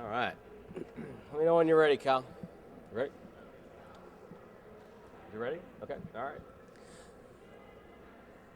All right. Let me know when you're ready, Cal. Ready? You ready? Okay. All right.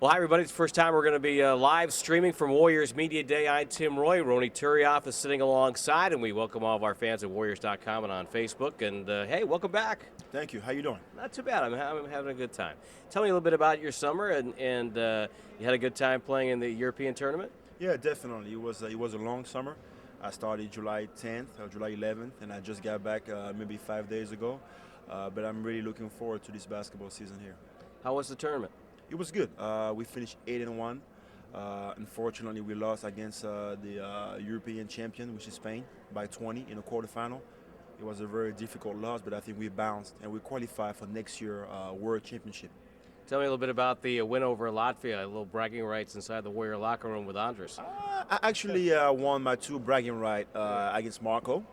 Well, hi, everybody. It's the first time we're going to be live streaming from Warriors Media Day. I'm Tim Roy. Rony Turiaf is sitting alongside, and we welcome all of our fans at Warriors.com and on Facebook. And, hey, welcome back. Thank you. How you doing? Not too bad. I'm having a good time. Tell me a little bit about your summer, and you had a good time playing in the European tournament? Yeah, definitely. It was a long summer. I started July 10th or July 11th, and I just got back maybe 5 days ago. But I'm really looking forward to this basketball season here. How was the tournament? It was good. We finished 8-1. Unfortunately, we lost against the European champion, which is Spain, by 20 in the quarterfinal. It was a very difficult loss, but I think we bounced and we qualified for next year World Championship. Tell me a little bit about the win over Latvia, a little bragging rights inside the Warrior locker room with Andris. I actually won my two bragging rights against Marco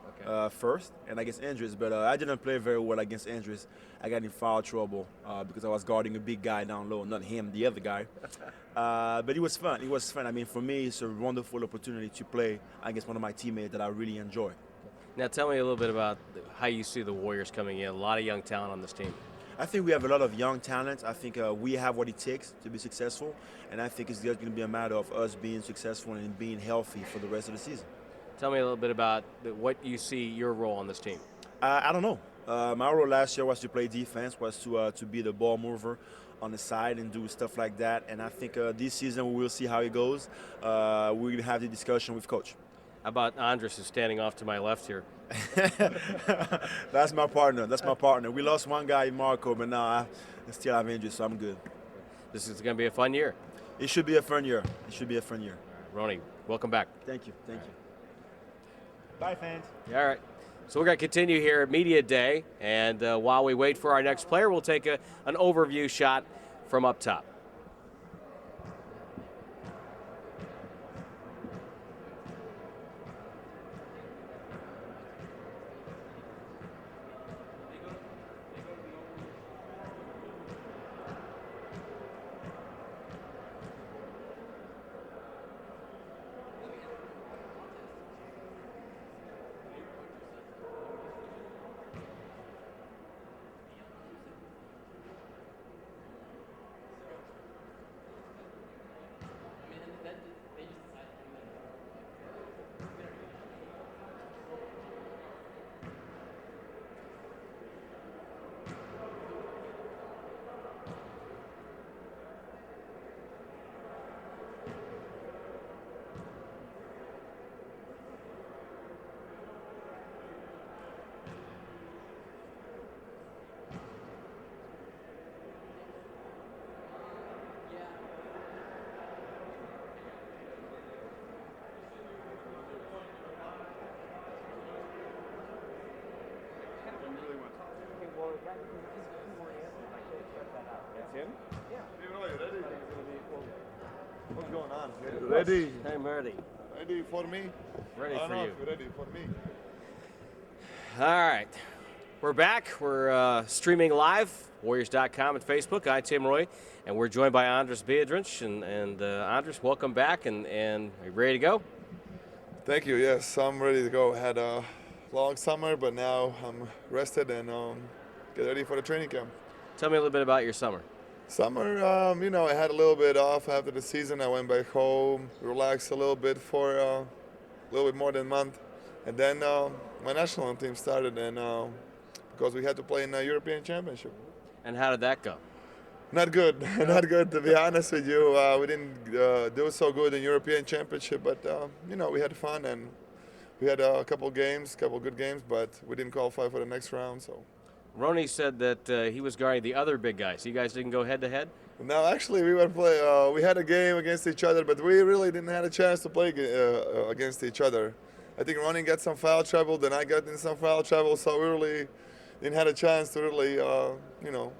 first and against Andris, but I didn't play very well against Andris. I got in foul trouble because I was guarding a big guy down low, not him, the other guy. But it was fun. It was fun. I mean, for me, it's a wonderful opportunity to play against one of my teammates that I really enjoy. Now, tell me a little bit about how you see the Warriors coming in. A lot of young talent on this team. I think we have a lot of young talent. I think we have what it takes to be successful, and I think it's just going to be a matter of us being successful and being healthy for the rest of the season. Tell me a little bit about what you see your role on this team. I don't know. My role last year was to play defense, was to be the ball mover on the side and do stuff like that. And I think this season we will see how it goes. We're going to have the discussion with coach. How about Andris is standing off to my left here? That's my partner. That's my partner. We lost one guy, Marco, but now I still have Andris, so I'm good. This is going to be a fun year. It should be a fun year. It should be a fun year. Rony, welcome back. Thank you. Thank you. Bye, fans. All right. So we're going to continue here at Media Day, and while we wait for our next player, we'll take an overview shot from up top. That's him? Yeah. Ready? What's going on? Ready? I'm ready. Ready for me? Ready for you. Ready for me? All right. We're back. We're streaming live, Warriors.com and Facebook. I'm Tim Roy, and we're joined by Andris Biedrins. And Andris, welcome back, and are you ready to go? Thank you. Yes, I'm ready to go. Had a long summer, but now I'm rested and get ready for the training camp. Tell me a little bit about your summer. Summer, I had a little bit off after the season. I went back home, relaxed a little bit for a little bit more than a month. And then my national team started, and because we had to play in the European Championship. And how did that go? Not good, not good, to be honest with you. We didn't do so good in European Championship, but, we had fun, and we had a couple good games, but we didn't qualify for the next round, so. Rony said that he was guarding the other big guys. You guys didn't go head-to-head? No, actually, we had a game against each other, but we really didn't have a chance to play against each other. I think Rony got some foul trouble, then I got in some foul trouble, so we really didn't have a chance to really,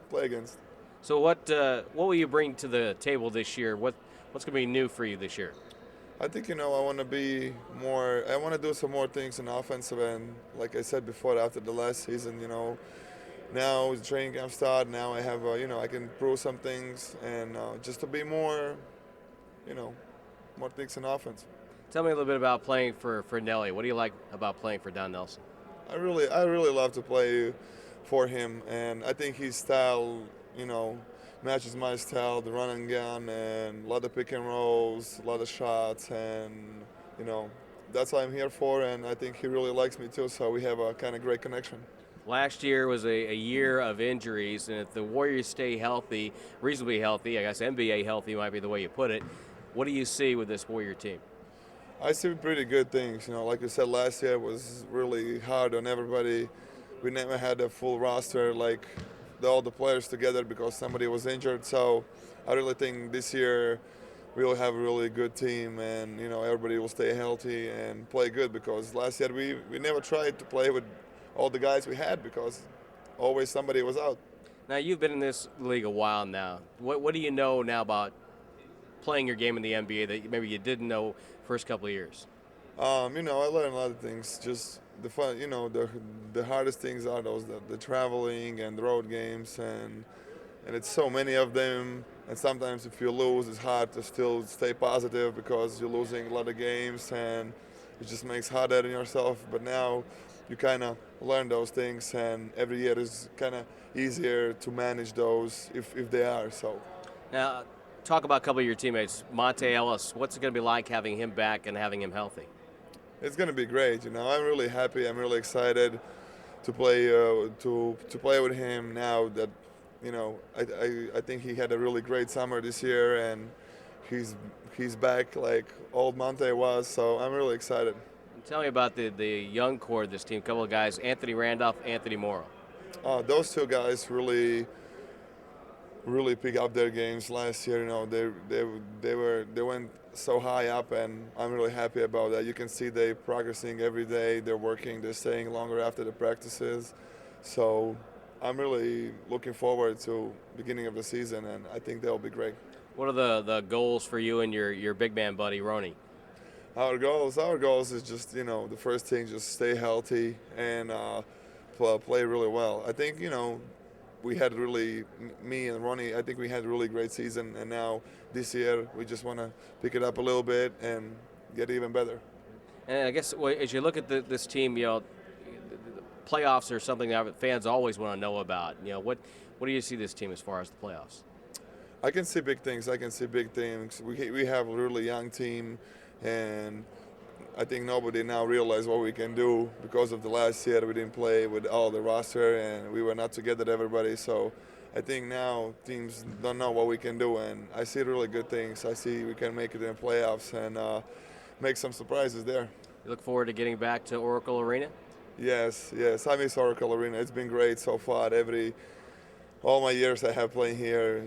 play against. So what will you bring to the table this year? What's going to be new for you this year? I think, I want to be more, I want to do some more things in offensive end. Like I said before, after the last season, now the training camp start, now I have, I can prove some things and just to be more, more things in offense. Tell me a little bit about playing for Nelly. What do you like about playing for Don Nelson? I really love to play for him, and I think his style, matches my style. The run and gun, and a lot of pick and rolls, a lot of shots, and you know, that's what I'm here for. And I think he really likes me too. So we have a kind of great connection. Last year was a year of injuries, and if the Warriors stay healthy, reasonably healthy, I guess NBA healthy might be the way you put it, what do you see with this Warrior team? I see pretty good things. Like you said, last year was really hard on everybody. We never had a full roster, like all the players together, because somebody was injured. So I really think this year we'll have a really good team, and everybody will stay healthy and play good. Because last year we never tried to play with all the guys we had because always somebody was out. Now, you've been in this league a while now. What do you know now about playing your game in the NBA that maybe you didn't know first couple of years? I learned a lot of things. Just the fun, the hardest things are those the traveling and the road games, and it's so many of them. And sometimes if you lose, it's hard to still stay positive because you're losing a lot of games, and it just makes harder on yourself. But now you kind of learn those things, and every year is kind of easier to manage those if they are. So Now, talk about a couple of your teammates. Monta Ellis, what's it going to be like having him back and having him healthy? it's going to be great. I'm really happy. I'm really excited to play to play with him now that I think he had a really great summer this year, and he's back like old Monte was. So I'm really excited. Tell me about the young core of this team. A couple of guys, Anthony Randolph, Anthony Moore. Those two guys really pick up their games last year. They went so high up, and I'm really happy about that. You can see they progressing every day. They're working. They're staying longer after the practices. So I'm really looking forward to beginning of the season, and I think they'll be great. What are the goals for you and your big man buddy Rony? Our goals is just the first thing, just stay healthy and play really well. I think we had really, me and Rony, I think we had a really great season, and now this year we just want to pick it up a little bit and get even better. And I guess as you look at this team, the playoffs are something that fans always want to know about. What do you see this team as far as the playoffs? I can see big things. We have a really young team, and I think nobody now realizes what we can do because of the last year we didn't play with all the roster and we were not together, everybody. So I think now teams don't know what we can do, and I see really good things. I see we can make it in playoffs and make some surprises there. You look forward to getting back to Oracle Arena? Yes. I miss Oracle Arena. It's been great so far. All my years I have playing here,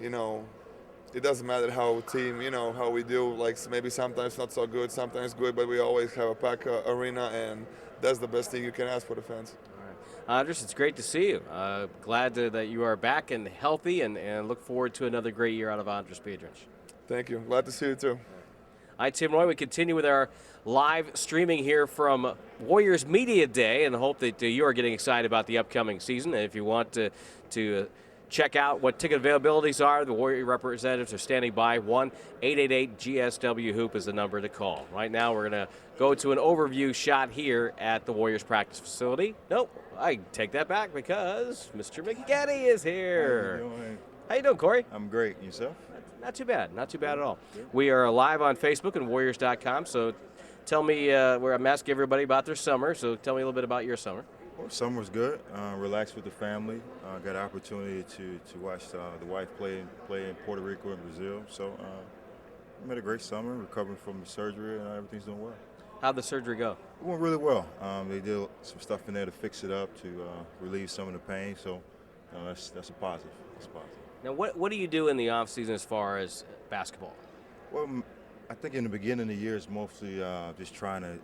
it doesn't matter how team, how we do. Like maybe sometimes not so good, sometimes good, but we always have a packed arena, and that's the best thing you can ask for the fans. All right. Andris, it's great to see you. Glad that you are back and healthy, and look forward to another great year out of Andris Biedrins. Thank you. Glad to see you too. Hi, Tim Roy. We continue with our live streaming here from Warriors Media Day, and hope that you are getting excited about the upcoming season. And if you want to check out what ticket availabilities are, the Warrior representatives are standing by. 1-888-GSW-HOOP is the number to call. Right now we're going to go to an overview shot here at the Warriors practice facility. Nope, I take that back because Mr. Maggette is here. How you doing? How you doing, Corey? I'm great. Yourself? Not too bad at all. We are live on Facebook and Warriors.com, so tell me, where I'm asking everybody about their summer, so tell me a little bit about your summer. Well, summer's good. Relaxed with the family. Got an opportunity to watch the wife play in Puerto Rico and Brazil. So we had a great summer, recovering from the surgery, and everything's doing well. How'd the surgery go? It went really well. They did some stuff in there to fix it up, to relieve some of the pain. So that's a positive. That's positive. Now, what do you do in the off season as far as basketball? Well, I think in the beginning of the year, it's mostly just trying to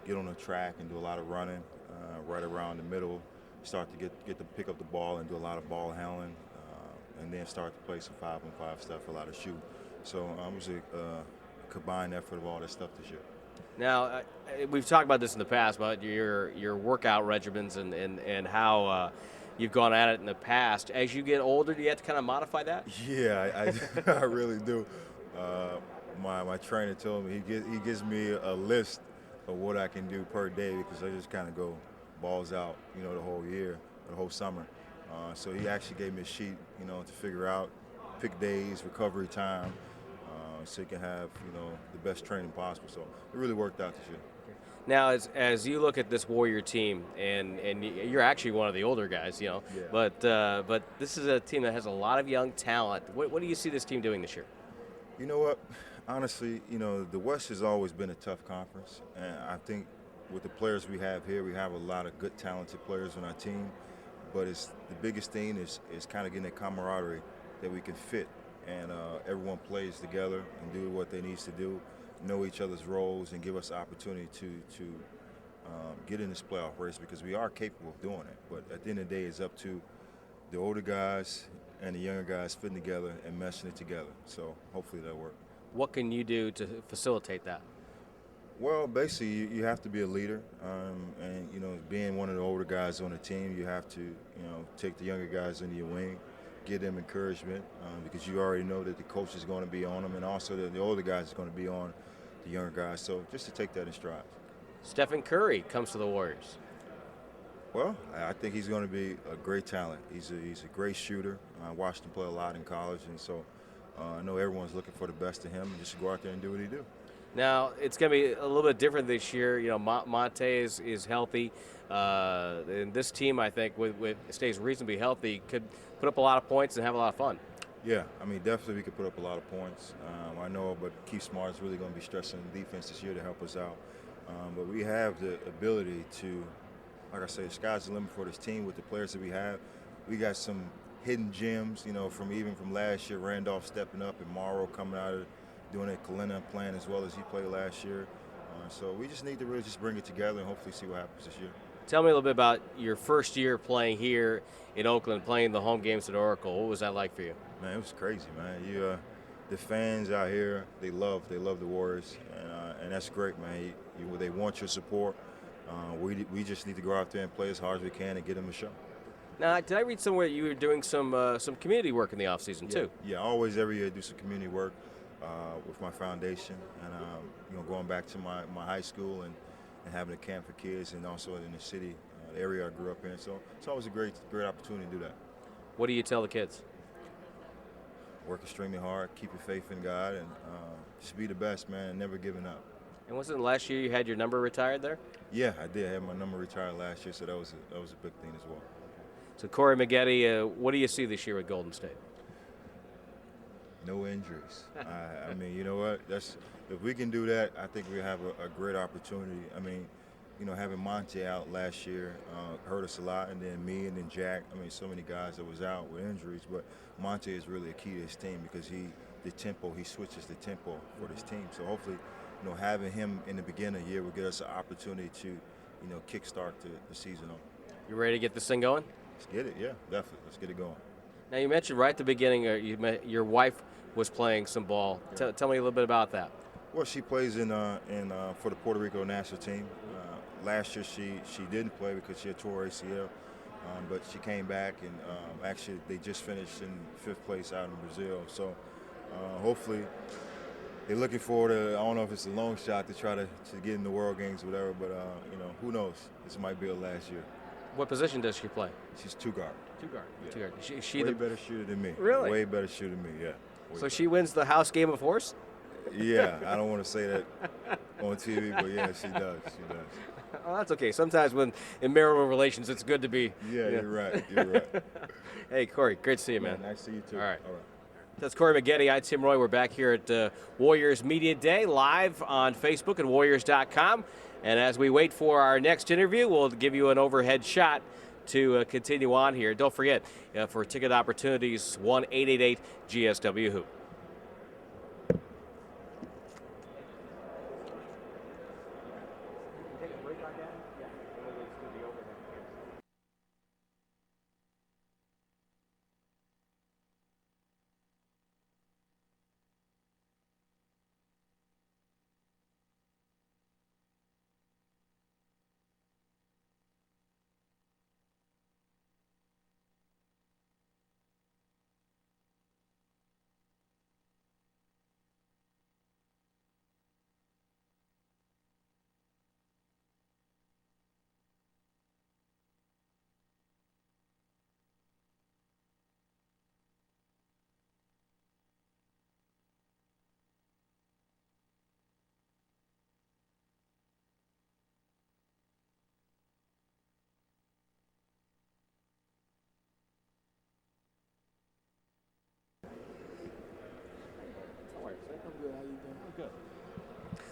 get on the track and do a lot of running. Right around the middle, start to get to pick up the ball and do a lot of ball handling, and then start to play some 5-on-5 stuff, a lot of shoot. So it was a combined effort of all that stuff this year. Now, we've talked about this in the past, about your workout regimens and how you've gone at it in the past. As you get older, do you have to kind of modify that? Yeah, I really do. my trainer told me he gives me a list of what I can do per day because I just kind of go balls out, the whole year, the whole summer. So he actually gave me a sheet, to figure out, pick days, recovery time, so he can have, the best training possible. So it really worked out this year. Now, as you look at this Warrior team, and you're actually one of the older guys, Yeah. but this is a team that has a lot of young talent. What do you see this team doing this year? You know what? Honestly, the West has always been a tough conference, and I think with the players we have here, we have a lot of good, talented players on our team. But the biggest thing is kind of getting that camaraderie that we can fit, and everyone plays together and do what they need to do, know each other's roles, and give us the opportunity to get in this playoff race because we are capable of doing it. But at the end of the day, it's up to the older guys and the younger guys fitting together and meshing it together. So hopefully that'll work. What can you do to facilitate that? Well, basically, you have to be a leader, and being one of the older guys on the team, you have to, take the younger guys under your wing, give them encouragement, because you already know that the coach is going to be on them, and also that the older guys are going to be on the younger guys. So just to take that in stride. Stephen Curry comes to the Warriors. Well, I think he's going to be a great talent. He's a great shooter. I watched him play a lot in college, and so I know everyone's looking for the best of him, and just go out there and do what he do. Now, it's going to be a little bit different this year. Monta is healthy. And this team, I think, with stays reasonably healthy, could put up a lot of points and have a lot of fun. Yeah, definitely we could put up a lot of points. I know, but Keith Smart is really going to be stressing the defense this year to help us out. But we have the ability to, like I say, the sky's the limit for this team with the players that we have. We got some hidden gems, from last year, Randolph stepping up and Morrow coming out of doing it, Kalina playing as well as he played last year. So we just need to really just bring it together and hopefully see what happens this year. Tell me a little bit about your first year playing here in Oakland, playing the home games at Oracle. What was that like for you? Man, it was crazy, man. The fans out here, they love the Warriors, and that's great, man. They want your support. We just need to go out there and play as hard as we can and get them a show. Now, did I read somewhere you were doing some community work in the offseason too? Yeah, always every year I do some community work with my foundation, and going back to my high school and having a camp for kids, and also in the city, the area I grew up in. So it's always a great opportunity to do that. What do you tell the kids? Work extremely hard, keep your faith in God, and just be the best, man, and never giving up. And wasn't it last year you had your number retired there? Yeah, I did. I had my number retired last year, so that was a big thing as well. So Corey Maggette, what do you see this year with Golden State? No injuries. You know what? If we can do that, I think we have a great opportunity. Having Monta out last year hurt us a lot, and then me and then Jack. So many guys that was out with injuries, but Monta is really a key to his team because he switches the tempo for this team. So hopefully, having him in the beginning of the year will give us an opportunity to, kickstart the season on. You ready to get this thing going? Let's get it, yeah, definitely. Let's get it going. Now, you mentioned right at the beginning your wife was playing some ball. Yeah. Tell me a little bit about that. Well, she plays for the Puerto Rico national team. Last year she didn't play because she had tore ACL, but she came back, and actually they just finished in 5th place out in Brazil. So hopefully they're looking forward to, I don't know if it's a long shot to try to get in the World Games or whatever, but who knows? This might be her last year. What position does she play? She's two guard. Two guard. Yeah. Two guard. She Way better shooter than me. Really? Way better shooter than me, yeah. So she wins the house game of horse? Yeah, I don't want to say that on TV, but yeah, she does. Oh, that's okay. Sometimes when in marital relations, it's good to be. Yeah, you're right. Hey, Corey, great to see you, man. Yeah, nice to see you too. All right. That's Corey Maggette. I'm Tim Roy. We're back here at Warriors Media Day, live on Facebook at Warriors.com. And as we wait for our next interview, we'll give you an overhead shot to continue on here. Don't forget, for ticket opportunities, 1-888-GSW-HOOP.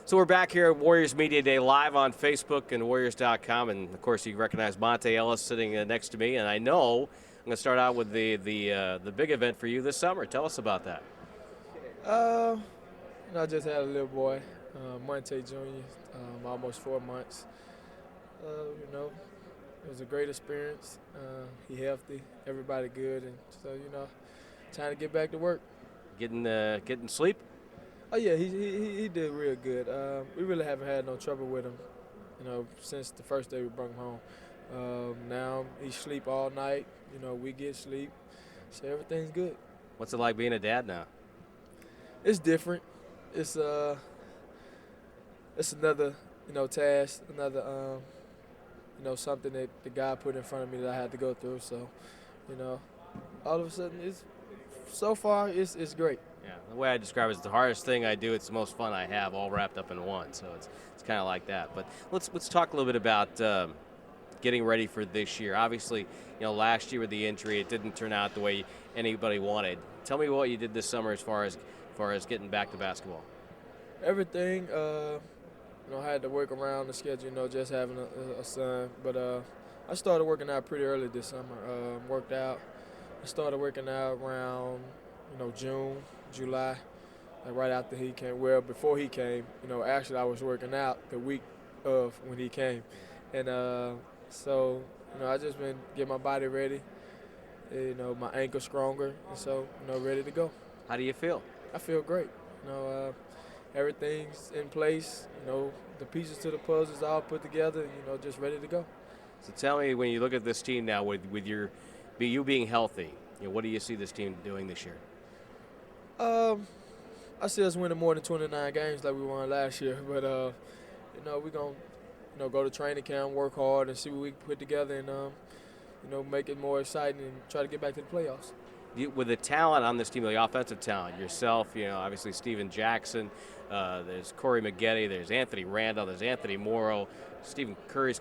So we're back here at Warriors Media Day live on Facebook and Warriors.com, and of course you recognize Monta Ellis sitting next to me. And I know I'm going to start out with the big event for you this summer. Tell us about that. I just had a little boy, Monta Jr., almost 4 months. It was a great experience. He healthy, everybody good, and so trying to get back to work. Getting sleep. Oh yeah, he did real good. We really haven't had no trouble with him, since the first day we brought him home. Now he sleep all night. We get sleep, so everything's good. What's it like being a dad now? It's different. It's another task, another something that the God put in front of me that I had to go through. So, all of a sudden so far it's great. Yeah, the way I describe it is the hardest thing I do. It's the most fun I have, all wrapped up in one. So it's kind of like that. But let's talk a little bit about getting ready for this year. Obviously, last year with the injury, it didn't turn out the way anybody wanted. Tell me what you did this summer as far as getting back to basketball. Everything. I had to work around the schedule. Just having a son. But I started working out pretty early this summer. Worked out. I started working out around June, July, like right after he came. Well, before he came, actually I was working out the week of when he came, and so I just been getting my body ready. My ankle stronger, and so ready to go. How do you feel? I feel great. Everything's in place. The pieces to the puzzle is all put together. Just ready to go. So tell me, when you look at this team now, with you being healthy, what do you see this team doing this year? I see us winning more than 29 games like we won last year. But we're gonna go to training camp, work hard, and see what we can put together, and make it more exciting and try to get back to the playoffs. With the talent on this team, the offensive talent, yourself, obviously Steven Jackson, there's Corey Maggette, there's Anthony Randall, there's Anthony Moore, Stephen Curry's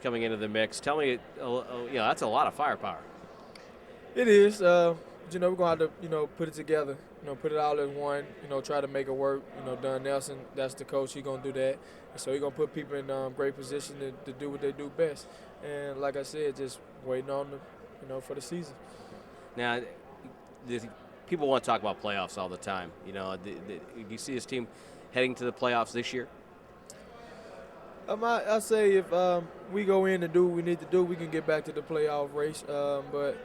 coming into the mix. Tell me, that's a lot of firepower. It is. We're going to have to, put it together, put it all in one, try to make it work. Don Nelson, that's the coach, he's going to do that. And so he's going to put people in great position to do what they do best. And like I said, just waiting on them, for the season. Now, people want to talk about playoffs all the time. Do you see this team heading to the playoffs this year? I say if we go in and do what we need to do, we can get back to the playoff race. But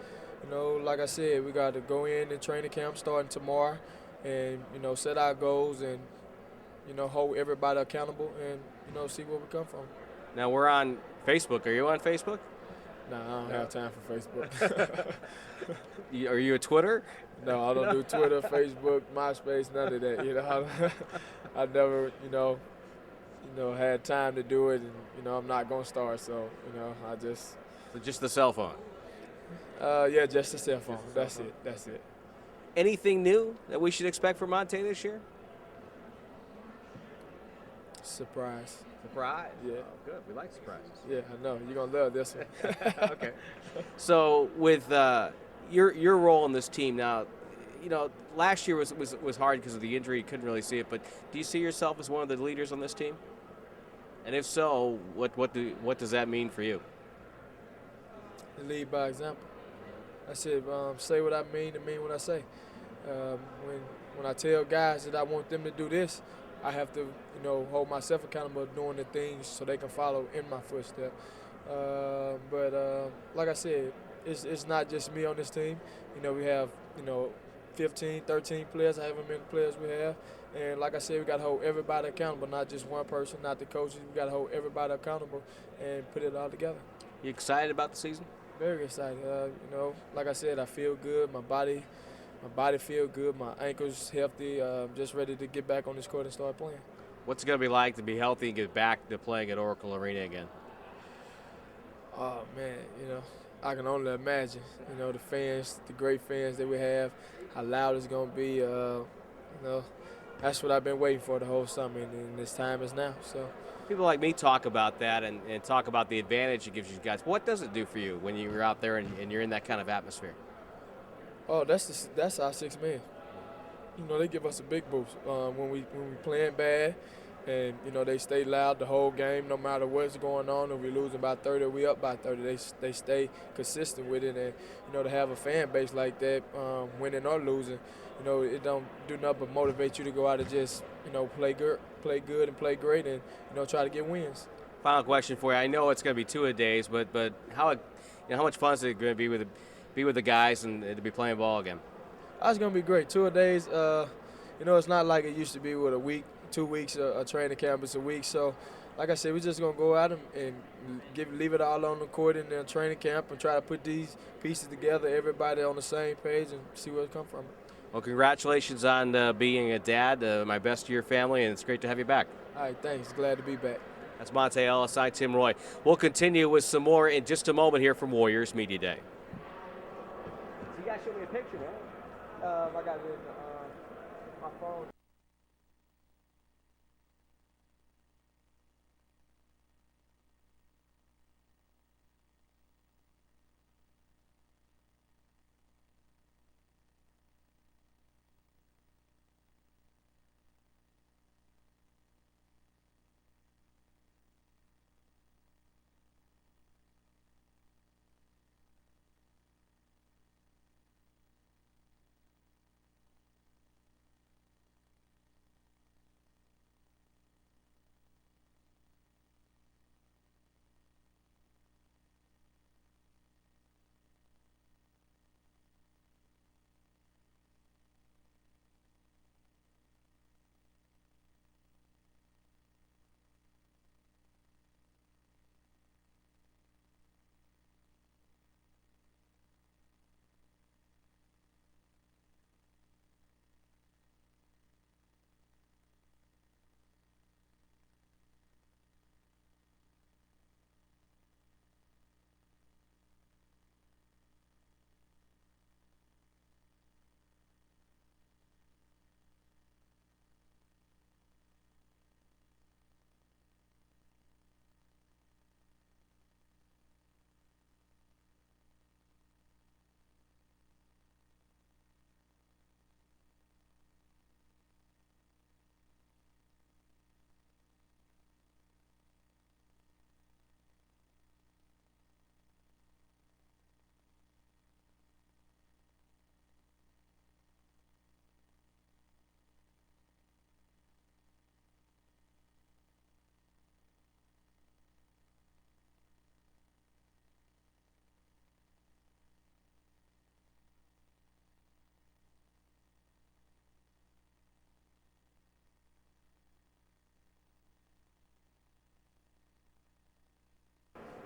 like I said, we got to go in and training camp starting tomorrow, and set our goals and hold everybody accountable and see where we come from. Now we're on Facebook. Are you on Facebook? No, I don't have time for Facebook. Are you a Twitter? No, I don't do Twitter, Facebook, MySpace, none of that. I never, had time to do it, and I'm not gonna start. So, I just. So just the cell phone. Yeah, just the cell phone. That's it. Anything new that we should expect from Monta this year? Surprise. Surprise? Yeah. Oh, good. We like surprises. Yeah, I know. You're going to love this one. Okay. So with your role in this team now, last year was hard because of the injury. You couldn't really see it. But do you see yourself as one of the leaders on this team? And if so, what does that mean for you? Lead by example. I said, say what I mean and mean what I say. When I tell guys that I want them to do this, I have to, hold myself accountable doing the things so they can follow in my footsteps. But like I said, it's not just me on this team. We have, 15, 13 players, however many players we have. And like I said, we got to hold everybody accountable, not just one person, not the coaches. We got to hold everybody accountable and put it all together. You excited about the season? Very excited. Like I said, I feel good. My body feel good. My ankle's healthy. Just ready to get back on this court and start playing. What's it going to be like to be healthy and get back to playing at Oracle Arena again? Oh, man, I can only imagine, the fans, the great fans that we have, how loud it's going to be. That's what I've been waiting for the whole summer, and this time is now. So people like me talk about that and talk about the advantage it gives you guys. What does it do for you when you're out there and you're in that kind of atmosphere? Oh, that's our 6 men. They give us a big boost when we playing bad. And, they stay loud the whole game no matter what's going on. If we're losing by 30 or we up by 30, they stay consistent with it. And, to have a fan base like that, winning or losing, it don't do nothing but motivate you to go out and just, play good and play great and, try to get wins. Final question for you. I know it's going to be two-a-days, but how much fun is it going to be with the guys and to be playing ball again? It's going to be great. Two-a-days, it's not like it used to be with a week, 2 weeks, a training camp is a week. So, like I said, we're just going to go out and leave it all on the court in the training camp and try to put these pieces together, everybody on the same page, and see where it comes from. Well, congratulations on being a dad. My best to your family, and it's great to have you back. All right, thanks. Glad to be back. That's Monta Ellis. I'm Tim Roy. We'll continue with some more in just a moment here from Warriors Media Day. So you guys show me a picture, man. I got it in my phone.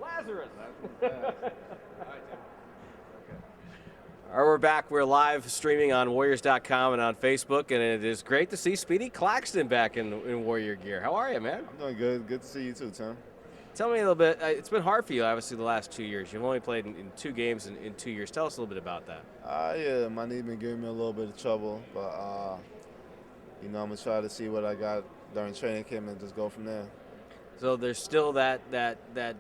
Lazarus. All right, we're back. We're live streaming on Warriors.com and on Facebook, and it is great to see Speedy Claxton back in Warrior gear. How are you, man? I'm doing good. Good to see you too, Tim. Tell me a little bit. It's been hard for you, obviously, the last 2 years. You've only played in 2 games in 2 years. Tell us a little bit about that. Yeah, my knee been giving me a little bit of trouble, but I'm gonna try to see what I got during training camp and just go from there. So there's still that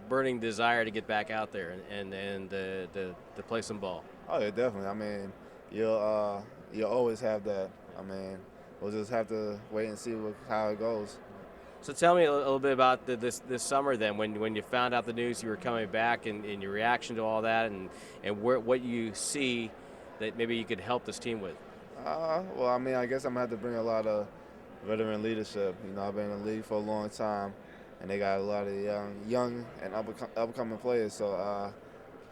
burning desire to get back out there and to play some ball. Oh yeah, definitely. I mean, you'll always have that. I mean, we'll just have to wait and see how it goes. So tell me a little bit about this summer then, when you found out the news you were coming back and your reaction to all that and what you see that maybe you could help this team with. Well, I mean, I guess I'm gonna have to bring a lot of veteran leadership. I've been in the league for a long time, and they got a lot of young and upcoming players. So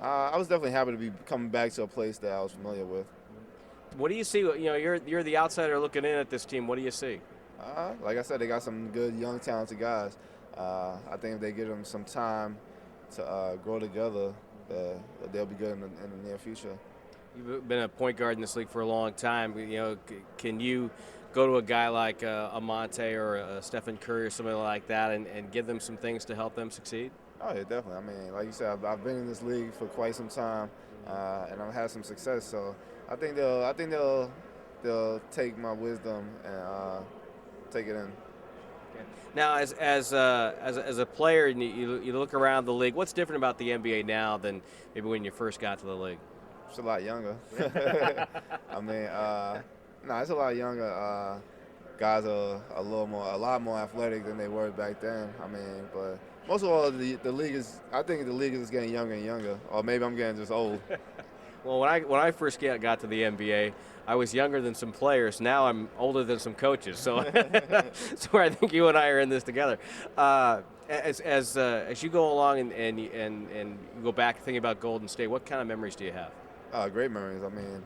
I was definitely happy to be coming back to a place that I was familiar with. What do you see? You're the outsider looking in at this team. What do you see? Like I said, they got some good, young, talented guys. I think if they give them some time to grow together, they'll be good in the near future. You've been a point guard in this league for a long time. Can you go to a guy like a Monta or a Stephen Curry or somebody like that and give them some things to help them succeed? Oh yeah, definitely. I mean, like you said, I've been in this league for quite some time, and I've had some success. So I think they'll take my wisdom and take it in. Now, as a player, and you look around the league, what's different about the NBA now than maybe when you first got to the league? It's a lot younger. I mean, it's a lot younger. guys are a lot more athletic than they were back then. I mean, but most of all, the league is. I think the league is getting younger and younger, or maybe I'm getting just old. Well, when I first got to the NBA, I was younger than some players. Now I'm older than some coaches. So, so I think you and I are in this together. As you go along and you go back thinking about Golden State, what kind of memories do you have? Great memories. I mean,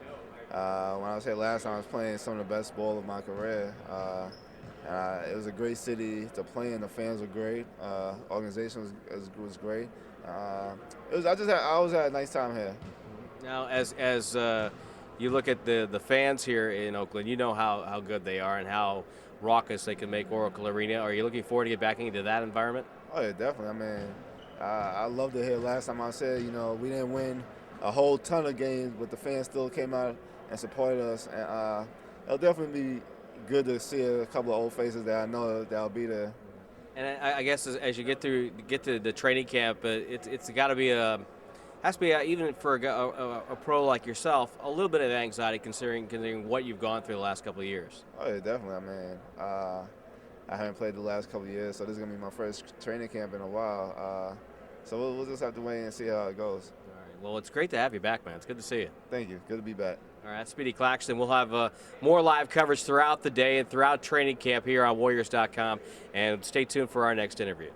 when I was here last time, I was playing some of the best ball of my career. It was a great city to play in. The fans were great. Organization was great. I always had a nice time here. Now, as you look at the fans here in Oakland, you know how good they are and how raucous they can make Oracle Arena. Are you looking forward to get back into that environment? Oh yeah, definitely. I mean, I loved it here. Last time I said, we didn't win a whole ton of games, but the fans still came out and supported us. And it'll definitely be good to see a couple of old faces that I know that'll be there. And I guess as you get to the training camp, it's got to be has to be even for a pro like yourself a little bit of anxiety considering what you've gone through the last couple of years. Oh yeah, definitely. I mean, I haven't played the last couple of years, so this is gonna be my first training camp in a while. So we'll just have to wait and see how it goes. All right. Well, it's great to have you back, man. It's good to see you. Thank you. Good to be back. All right, Speedy Claxton. We'll have more live coverage throughout the day and throughout training camp here on Warriors.com. And stay tuned for our next interview.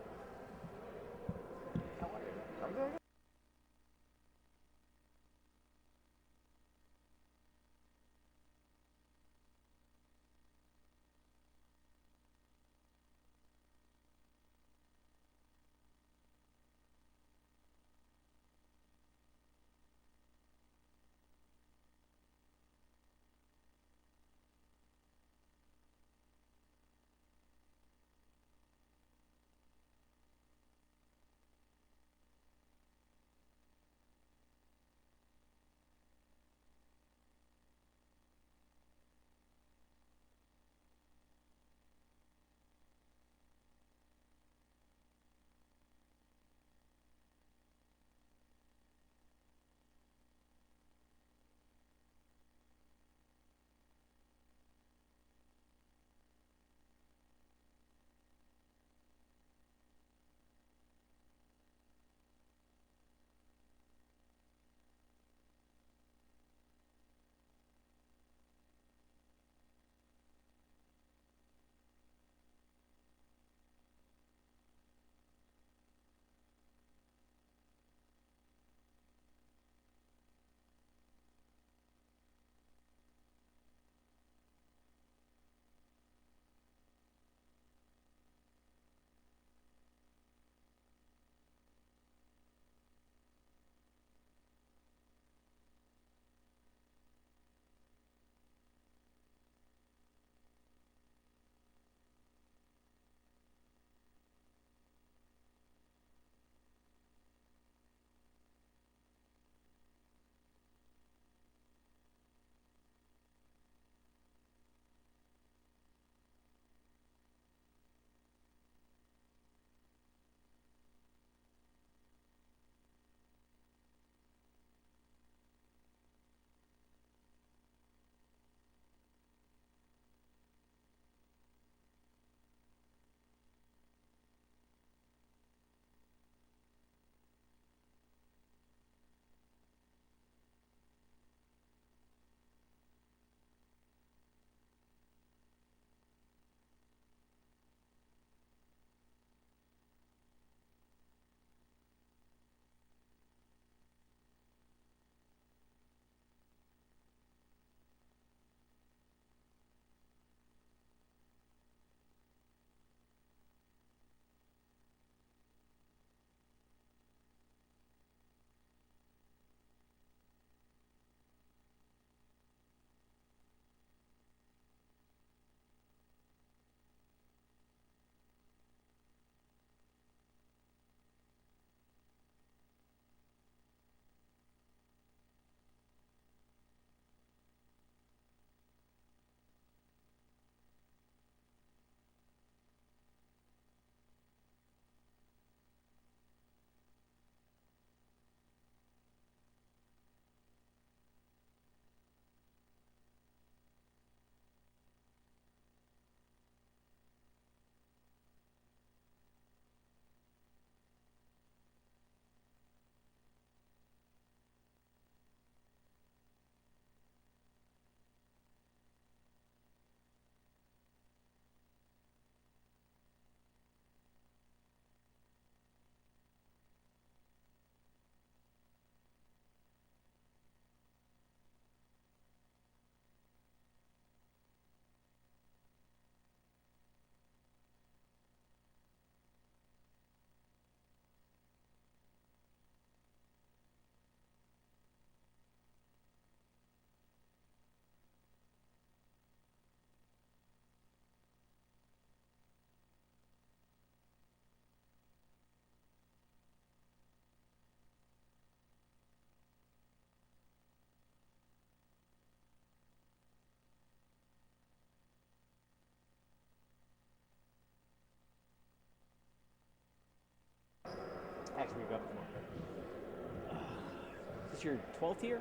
this your 12th year?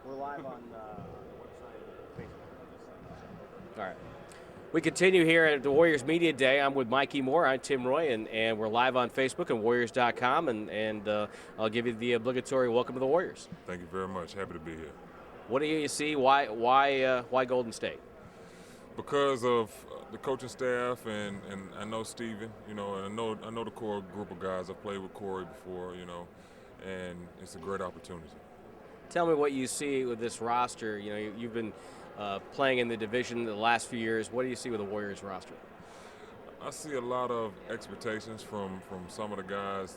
We're live on the website and Facebook. All right. We continue here at the Warriors Media Day. I'm with Mikey Moore. I'm Tim Roy, and we're live on Facebook and Warriors.com, and I'll give you the obligatory welcome to the Warriors. Thank you very much. Happy to be here. What do you see? Why Golden State? Because of the coaching staff, and I know Steven, and I know the core group of guys. I've played with Corey before, and it's a great opportunity. Tell me what you see with this roster. You've been playing in the division the last few years. What do you see with the Warriors roster? I see a lot of expectations from some of the guys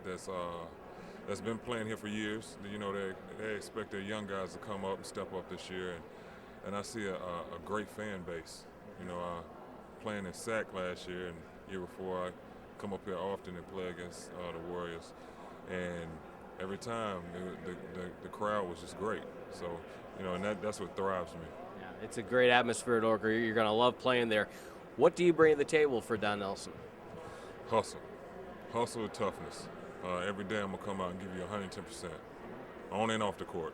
that's been playing here for years. They expect their young guys to come up and step up this year, and I see a great fan base. Playing in SAC last year and year before, I come up here often and play against the Warriors, and every time the crowd was just great. So, and that's what thrives me. Yeah, it's a great atmosphere at Orca. You're going to love playing there. What do you bring to the table for Don Nelson? Hustle and toughness. Every day I'm gonna come out and give you 110%, on and off the court.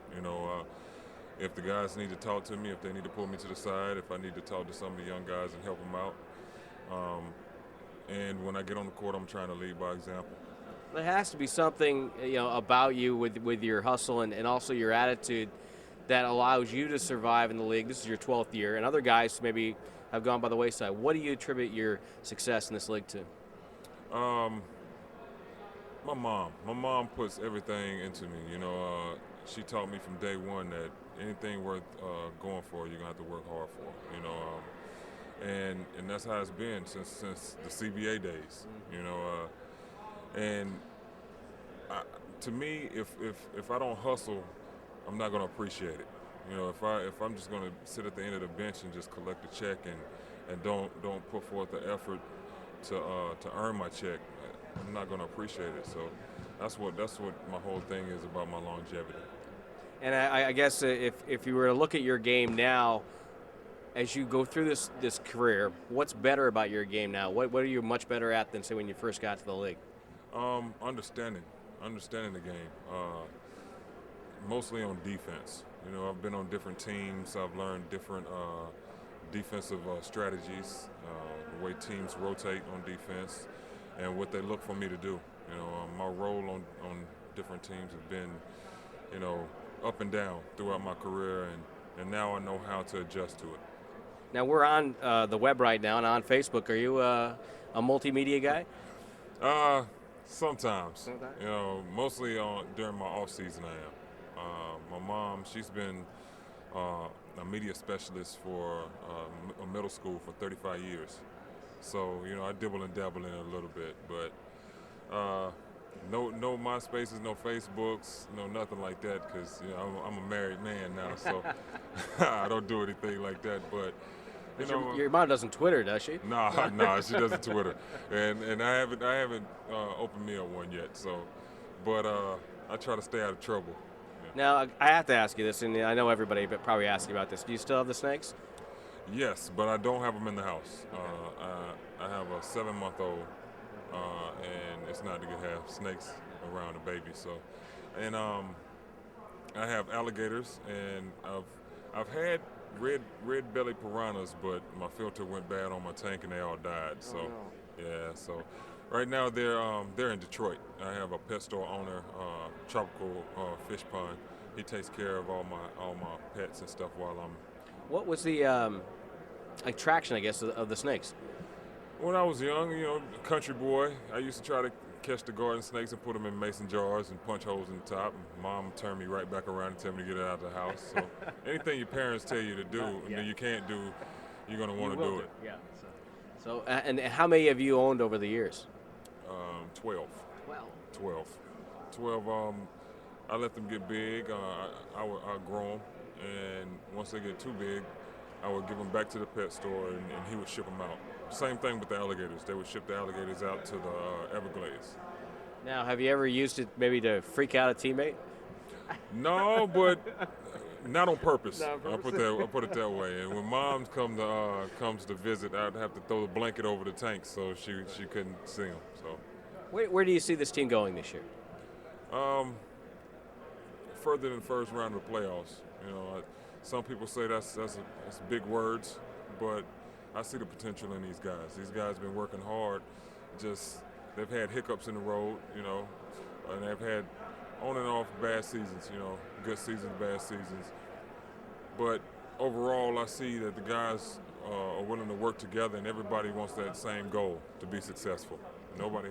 If the guys need to talk to me, if they need to pull me to the side, if I need to talk to some of the young guys and help them out. And when I get on the court, I'm trying to lead by example. There has to be something about you with your hustle and also your attitude that allows you to survive in the league. This is your 12th year, and other guys maybe have gone by the wayside. What do you attribute your success in this league to? My mom puts everything into me. She taught me from day one that anything worth going for, you're gonna have to work hard for. And that's how it's been since the CBA days. And to me, if I don't hustle, I'm not gonna appreciate it. If I'm just gonna sit at the end of the bench and just collect a check and don't put forth the effort to earn my check, I'm not gonna appreciate it. So that's what my whole thing is about, my longevity. And I guess if you were to look at your game now, as you go through this career, what's better about your game now? What are you much better at than, say, when you first got to the league? Understanding the game, mostly on defense. I've been on different teams. I've learned different defensive strategies, the way teams rotate on defense, and what they look for me to do. My role on different teams have been, up and down throughout my career, and now I know how to adjust to it. Now we're on the web right now and on Facebook. Are you a multimedia guy? Sometimes. Mostly during my off season I am. My mom, she's been a media specialist for a middle school for 35 years. So, I dibble and dabble in it a little bit, but no MySpaces, no Facebooks, no nothing like that, because I'm a married man now, so I don't do anything like that. But your mom doesn't Twitter, does she? Nah, she doesn't Twitter, and I haven't opened me up one yet. So, but I try to stay out of trouble. Now I have to ask you this, and I know everybody probably asks you about this. Do you still have the snakes? Yes, but I don't have them in the house. I have a 7-month-old, and it's not to have snakes around the baby. So, and I have alligators, and I've had red belly piranhas, but my filter went bad on my tank, and they all died. So, yeah. So, right now they're in Detroit. I have a pet store owner, Tropical Fish Pond. He takes care of all my pets and stuff while I'm. What was the attraction, I guess, of the snakes? When I was young, country boy, I used to try to catch the garden snakes and put them in mason jars and punch holes in the top. And Mom turned me right back around and tell me to get it out of the house. So anything your parents tell you to do and you can't do, you're going to want to do it. Yeah. So and how many have you owned over the years? 12. 12. I let them get big. I grow them, and once they get too big, I would give them back to the pet store, and he would ship them out. Same thing with the alligators. They would ship the alligators out to the Everglades. Now, have you ever used it maybe to freak out a teammate? No, but not on purpose. I'll put it that way. And when Mom comes to visit, I'd have to throw the blanket over the tank so she couldn't see them. So. Where do you see this team going this year? Further than first round of the playoffs. Some people say that's big words, but I see the potential in these guys. These guys have been working hard. Just they've had hiccups in the road, and they've had on and off bad seasons. Good seasons, bad seasons. But overall, I see that the guys are willing to work together, and everybody wants that same goal to be successful. Nobody